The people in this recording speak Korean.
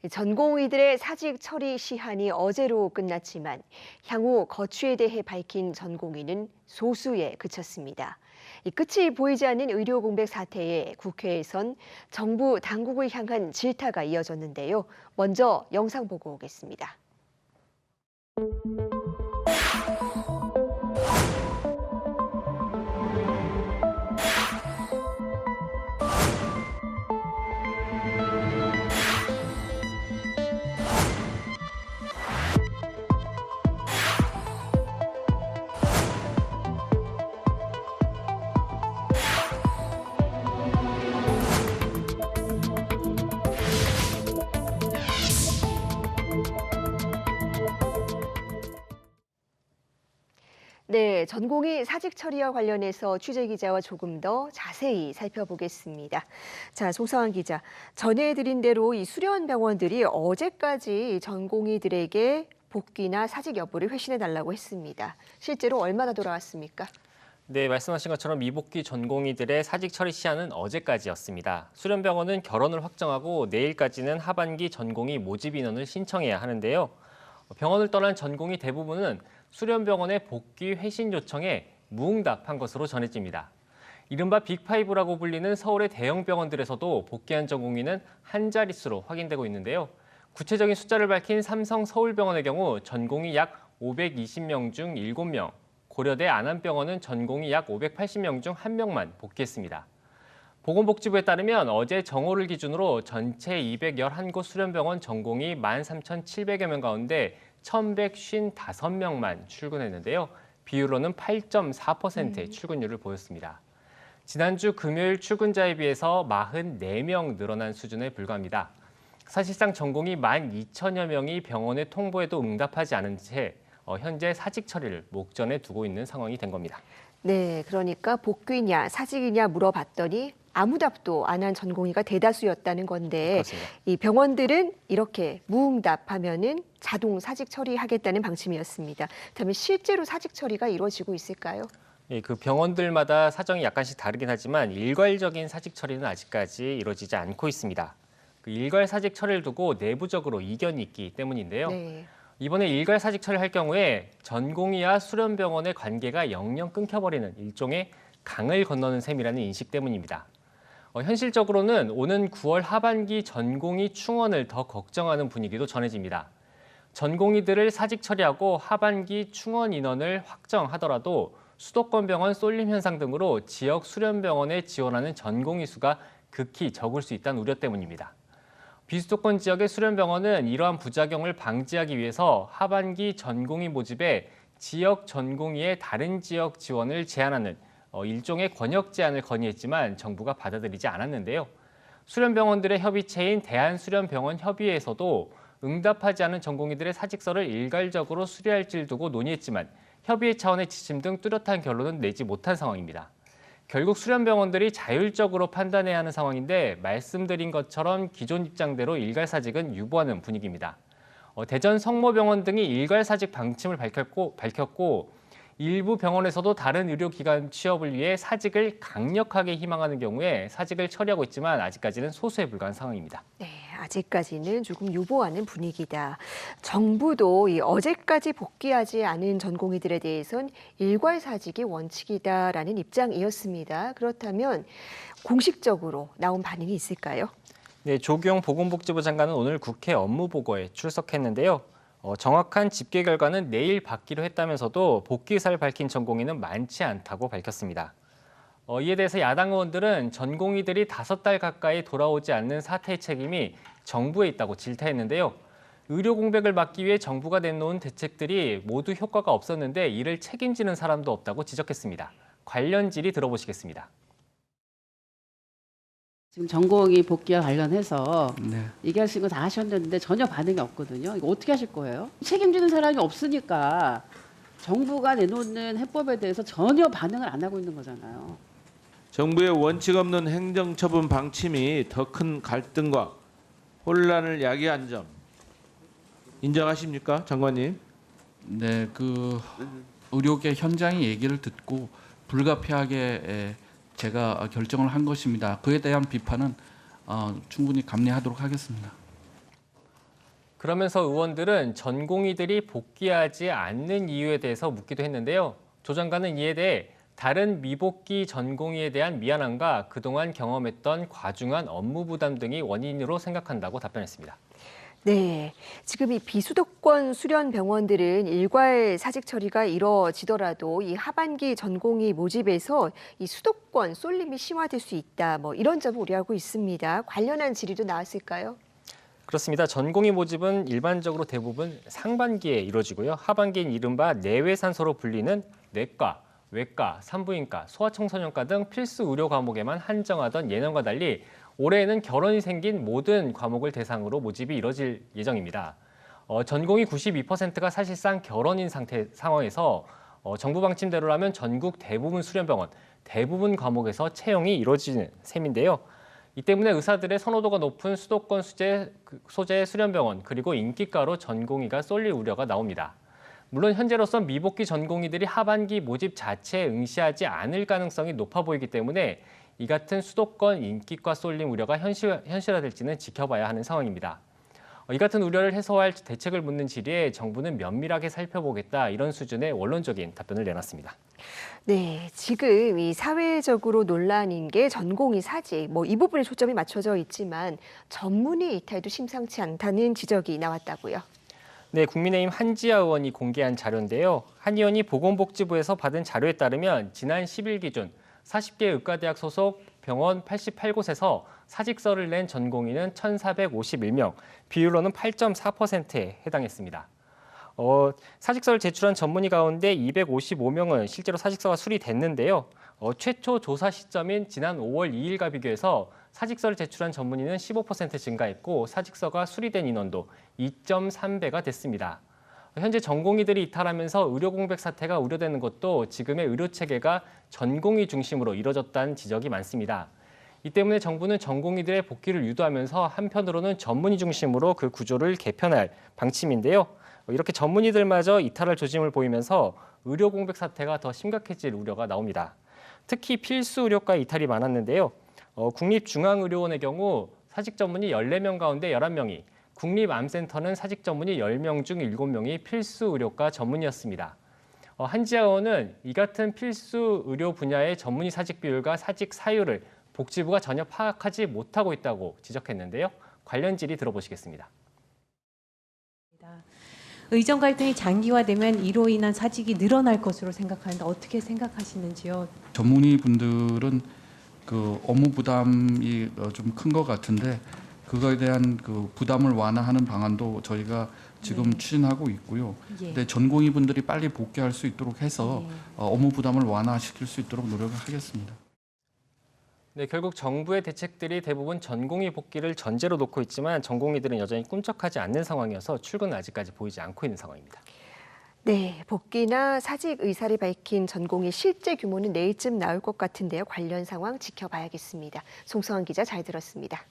전공의들의 사직 처리 시한이 어제로 끝났지만 향후 거취에 대해 밝힌 전공의는 소수에 그쳤습니다. 이 끝이 보이지 않는 의료 공백 사태에 국회에선 정부 당국을 향한 질타가 이어졌는데요. 먼저 영상 보고 오겠습니다. 네, 전공의 사직 처리와 관련해서 취재 기자와 조금 더 자세히 살펴보겠습니다. 자, 송상환 기자, 전해드린 대로 이 수련 병원들이 어제까지 전공의들에게 복귀나 사직 여부를 회신해달라고 했습니다. 실제로 얼마나 돌아왔습니까? 네, 말씀하신 것처럼 미복귀 전공의들의 사직 처리 시한은 어제까지였습니다. 수련병원은 결원을 확정하고 내일까지는 하반기 전공의 모집 인원을 신청해야 하는데요. 병원을 떠난 전공의 대부분은 수련병원의 복귀 회신 요청에 무응답한 것으로 전해집니다. 이른바 빅5라고 불리는 서울의 대형 병원들에서도 복귀한 전공의는 한 자릿수로 확인되고 있는데요. 구체적인 숫자를 밝힌 삼성 서울병원의 경우 전공의 약 520명 중 7명, 고려대 안암병원은 전공의 약 580명 중 1명만 복귀했습니다. 보건복지부에 따르면 어제 정오를 기준으로 전체 211곳 수련병원 전공의 13,700여 명 가운데 1,155명만 출근했는데요. 비율로는 8.4%의 출근율을 보였습니다. 지난주 금요일 출근자에 비해서 44명 늘어난 수준에 불과합니다. 사실상 전공의 12,000여 명이 병원의 통보에도 응답하지 않은 채 현재 사직 처리를 목전에 두고 있는 상황이 된 겁니다. 네, 그러니까 복귀냐 사직이냐 물어봤더니 아무 답도 안 한 전공의가 대다수였다는 건데 그렇습니다. 이 병원들은 이렇게 무응답하면은 자동 사직 처리하겠다는 방침이었습니다. 그렇다면 실제로 사직 처리가 이루어지고 있을까요? 예, 그 병원들마다 사정이 약간씩 다르긴 하지만 일괄적인 사직 처리는 아직까지 이루어지지 않고 있습니다. 그 일괄 사직 처리를 두고 내부적으로 이견이 있기 때문인데요. 네. 이번에 일괄 사직 처리할 경우에 전공의와 수련병원의 관계가 영영 끊겨버리는 일종의 강을 건너는 셈이라는 인식 때문입니다. 현실적으로는 오는 9월 하반기 전공의 충원을 더 걱정하는 분위기도 전해집니다. 전공의들을 사직 처리하고 하반기 충원 인원을 확정하더라도 수도권 병원 쏠림 현상 등으로 지역 수련병원에 지원하는 전공의 수가 극히 적을 수 있다는 우려 때문입니다. 비수도권 지역의 수련병원은 이러한 부작용을 방지하기 위해서 하반기 전공의 모집에 지역 전공의의 다른 지역 지원을 제한하는 일종의 권역 제한을 건의했지만 정부가 받아들이지 않았는데요. 수련병원들의 협의체인 대한수련병원협의회에서도 응답하지 않은 전공의들의 사직서를 일괄적으로 수리할지를 두고 논의했지만 협의회 차원의 지침 등 뚜렷한 결론은 내지 못한 상황입니다. 결국 수련병원들이 자율적으로 판단해야 하는 상황인데 말씀드린 것처럼 기존 입장대로 일괄사직은 유보하는 분위기입니다. 대전 성모병원 등이 일괄사직 방침을 밝혔고 일부 병원에서도 다른 의료기관 취업을 위해 사직을 강력하게 희망하는 경우에 사직을 처리하고 있지만 아직까지는 소수에 불과한 상황입니다. 네, 아직까지는 조금 유보하는 분위기다. 정부도 이 어제까지 복귀하지 않은 전공의들에 대해선 일괄사직이 원칙이다라는 입장이었습니다. 그렇다면 공식적으로 나온 반응이 있을까요? 네, 조규영 보건복지부 장관은 오늘 국회 업무보고에 출석했는데요. 정확한 집계 결과는 내일 받기로 했다면서도 복귀 의사를 밝힌 전공의는 많지 않다고 밝혔습니다. 이에 대해서 야당 의원들은 전공의들이 5달 가까이 돌아오지 않는 사태의 책임이 정부에 있다고 질타했는데요. 의료 공백을 막기 위해 정부가 내놓은 대책들이 모두 효과가 없었는데 이를 책임지는 사람도 없다고 지적했습니다. 관련 질의 들어보시겠습니다. 지금 전공의 복귀와 관련해서 네. 얘기하신 거 다 하셨는데 전혀 반응이 없거든요. 이거 어떻게 하실 거예요? 책임지는 사람이 없으니까 정부가 내놓는 해법에 대해서 전혀 반응을 안 하고 있는 거잖아요. 정부의 원칙 없는 행정처분 방침이 더 큰 갈등과 혼란을 야기한 점 인정하십니까, 장관님? 네, 그 의료계 현장의 얘기를 듣고 불가피하게 제가 결정을 한 것입니다. 그에 대한 비판은 충분히 감내하도록 하겠습니다. 그러면서 의원들은 전공의들이 복귀하지 않는 이유에 대해서 묻기도 했는데요. 조 장관은 이에 대해 다른 미복귀 전공의에 대한 미안함과 그동안 경험했던 과중한 업무 부담 등이 원인으로 생각한다고 답변했습니다. 네, 지금 이 비수도권 수련 병원들은 일괄 사직 처리가 이뤄지더라도 이 하반기 전공의 모집에서 이 수도권 쏠림이 심화될 수 있다. 뭐 이런 점을 우려하고 있습니다. 관련한 질의도 나왔을까요? 그렇습니다. 전공의 모집은 일반적으로 대부분 상반기에 이루어지고요. 하반기인 이른바 내외산소로 불리는 내과, 외과, 산부인과, 소아청소년과 등 필수 의료 과목에만 한정하던 예년과 달리 올해에는 결혼이 생긴 모든 과목을 대상으로 모집이 이뤄질 예정입니다. 전공의 92%가 사실상 결혼인 상황에서 정부 방침대로라면 전국 대부분 수련병원, 대부분 과목에서 채용이 이루어지는 셈인데요. 이 때문에 의사들의 선호도가 높은 수도권 소재 수련병원 그리고 인기과로 전공의가 쏠릴 우려가 나옵니다. 물론 현재로선 미복귀 전공의들이 하반기 모집 자체에 응시하지 않을 가능성이 높아 보이기 때문에 이 같은 수도권 인기과 쏠림 우려가 현실화될지는 지켜봐야 하는 상황입니다. 이 같은 우려를 해소할 대책을 묻는 질의에 정부는 면밀하게 살펴보겠다 이런 수준의 원론적인 답변을 내놨습니다. 네, 지금 이 사회적으로 논란인 게 전공의 사직, 뭐 이 부분에 초점이 맞춰져 있지만 전문의 이탈도 심상치 않다는 지적이 나왔다고요. 네, 국민의힘 한지아 의원이 공개한 자료인데요. 한 의원이 보건복지부에서 받은 자료에 따르면 지난 10일 기준 40개 의과대학 소속 병원 88곳에서 사직서를 낸 전공의는 1,451명, 비율로는 8.4%에 해당했습니다. 사직서를 제출한 전문의 가운데 255명은 실제로 사직서가 수리됐는데요. 최초 조사 시점인 지난 5월 2일과 비교해서 사직서를 제출한 전문의는 15% 증가했고 사직서가 수리된 인원도 2.3배가 됐습니다. 현재 전공의들이 이탈하면서 의료 공백 사태가 우려되는 것도 지금의 의료 체계가 전공의 중심으로 이뤄졌다는 지적이 많습니다. 이 때문에 정부는 전공의들의 복귀를 유도하면서 한편으로는 전문의 중심으로 그 구조를 개편할 방침인데요. 이렇게 전문의들마저 이탈할 조짐을 보이면서 의료 공백 사태가 더 심각해질 우려가 나옵니다. 특히 필수 의료과 이탈이 많았는데요. 국립중앙의료원의 경우 사직 전문의 14명 가운데 11명이, 국립암센터는 사직 전문의 10명 중 7명이 필수 의료과 전문의였습니다. 한지아 의원은 이 같은 필수 의료 분야의 전문의 사직 비율과 사직 사유를 복지부가 전혀 파악하지 못하고 있다고 지적했는데요. 관련 질의 들어보시겠습니다. 의정 갈등이 장기화되면 이로 인한 사직이 늘어날 것으로 생각하는데 어떻게 생각하시는지요? 전문의 분들은 그 업무 부담이 좀 큰 것 같은데 그거에 대한 그 부담을 완화하는 방안도 저희가 지금 추진하고 있고요. 예. 근데 전공의 분들이 빨리 복귀할 수 있도록 해서 업무 부담을 완화시킬 수 있도록 노력을 하겠습니다. 네, 결국 정부의 대책들이 대부분 전공의 복귀를 전제로 놓고 있지만 전공의들은 여전히 꿈쩍하지 않는 상황이어서 출근은 아직까지 보이지 않고 있는 상황입니다. 네, 복귀나 사직 의사를 밝힌 전공의 실제 규모는 내일쯤 나올 것 같은데요. 관련 상황 지켜봐야겠습니다. 송성환 기자 잘 들었습니다.